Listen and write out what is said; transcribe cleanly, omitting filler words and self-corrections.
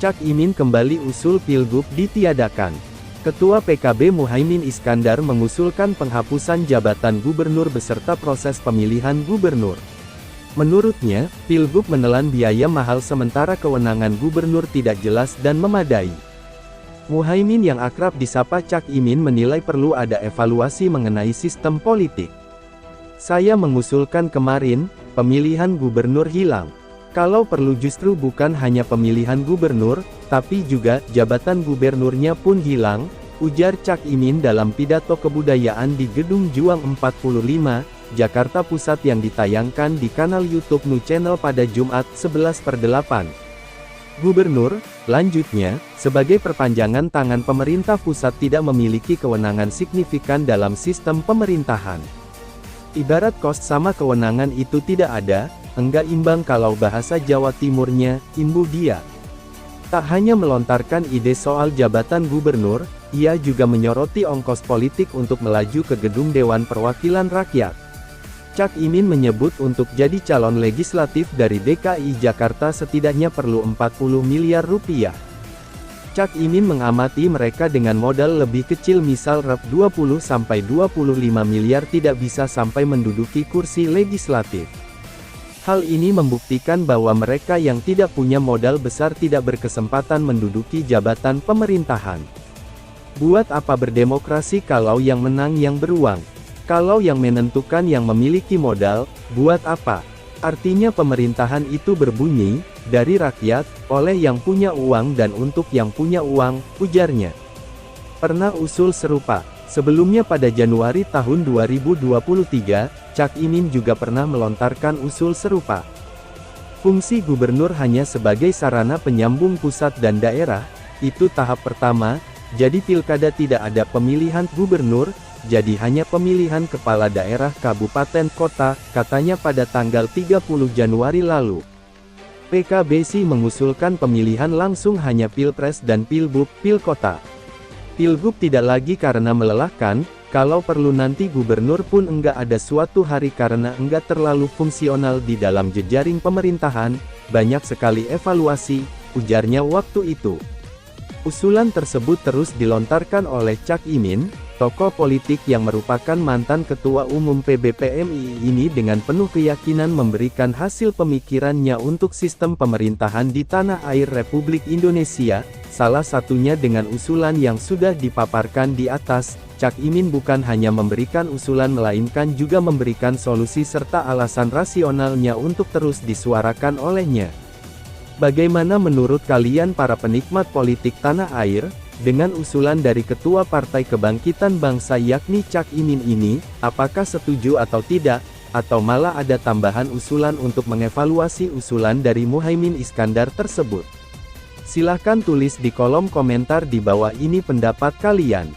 Cak Imin kembali usul Pilgub ditiadakan. Ketua PKB Muhaimin Iskandar mengusulkan penghapusan jabatan gubernur beserta proses pemilihan gubernur. Menurutnya, Pilgub menelan biaya mahal sementara kewenangan gubernur tidak jelas dan memadai. Muhaimin yang akrab disapa Cak Imin menilai perlu ada evaluasi mengenai sistem politik. Saya mengusulkan kemarin, pemilihan gubernur hilang. Kalau perlu justru bukan hanya pemilihan gubernur, tapi juga jabatan gubernurnya pun hilang, ujar Cak Imin dalam pidato kebudayaan di Gedung Juang 45, Jakarta Pusat yang ditayangkan di kanal YouTube Nu Channel pada Jumat 11/8. Gubernur, lanjutnya, sebagai perpanjangan tangan pemerintah pusat tidak memiliki kewenangan signifikan dalam sistem pemerintahan. Ibarat kos sama kewenangan itu tidak ada, enggak imbang kalau bahasa Jawa Timurnya, imbu dia. Tak hanya melontarkan ide soal jabatan gubernur, ia juga menyoroti ongkos politik untuk melaju ke gedung Dewan Perwakilan Rakyat. Cak Imin menyebut untuk jadi calon legislatif dari DKI Jakarta setidaknya perlu 40 miliar rupiah. Cak Imin mengamati mereka dengan modal lebih kecil misal Rp 20-25 miliar tidak bisa sampai menduduki kursi legislatif. Hal ini membuktikan bahwa mereka yang tidak punya modal besar tidak berkesempatan menduduki jabatan pemerintahan. Buat apa berdemokrasi kalau yang menang yang beruang? Kalau yang menentukan yang memiliki modal, buat apa? Artinya pemerintahan itu berbunyi, dari rakyat, oleh yang punya uang dan untuk yang punya uang, ujarnya. Pernah usul serupa. Sebelumnya pada Januari tahun 2023, Cak Imin juga pernah melontarkan usul serupa. Fungsi gubernur hanya sebagai sarana penyambung pusat dan daerah, itu tahap pertama, jadi pilkada tidak ada pemilihan gubernur, jadi hanya pemilihan kepala daerah kabupaten kota, katanya pada tanggal 30 Januari lalu. PKB sih mengusulkan pemilihan langsung hanya pilpres dan pilbub, pilkota. Pilgub tidak lagi karena melelahkan, kalau perlu nanti gubernur pun enggak ada suatu hari karena enggak terlalu fungsional di dalam jejaring pemerintahan, banyak sekali evaluasi, ujarnya waktu itu. Usulan tersebut terus dilontarkan oleh Cak Imin, tokoh politik yang merupakan mantan Ketua Umum PBPMI ini dengan penuh keyakinan memberikan hasil pemikirannya untuk sistem pemerintahan di tanah air Republik Indonesia, salah satunya dengan usulan yang sudah dipaparkan di atas. Cak Imin bukan hanya memberikan usulan melainkan juga memberikan solusi serta alasan rasionalnya untuk terus disuarakan olehnya. Bagaimana menurut kalian para penikmat politik tanah air? Dengan usulan dari Ketua Partai Kebangkitan Bangsa yakni Cak Imin ini, apakah setuju atau tidak? Atau malah ada tambahan usulan untuk mengevaluasi usulan dari Muhaimin Iskandar tersebut? Silahkan tulis di kolom komentar di bawah ini pendapat kalian.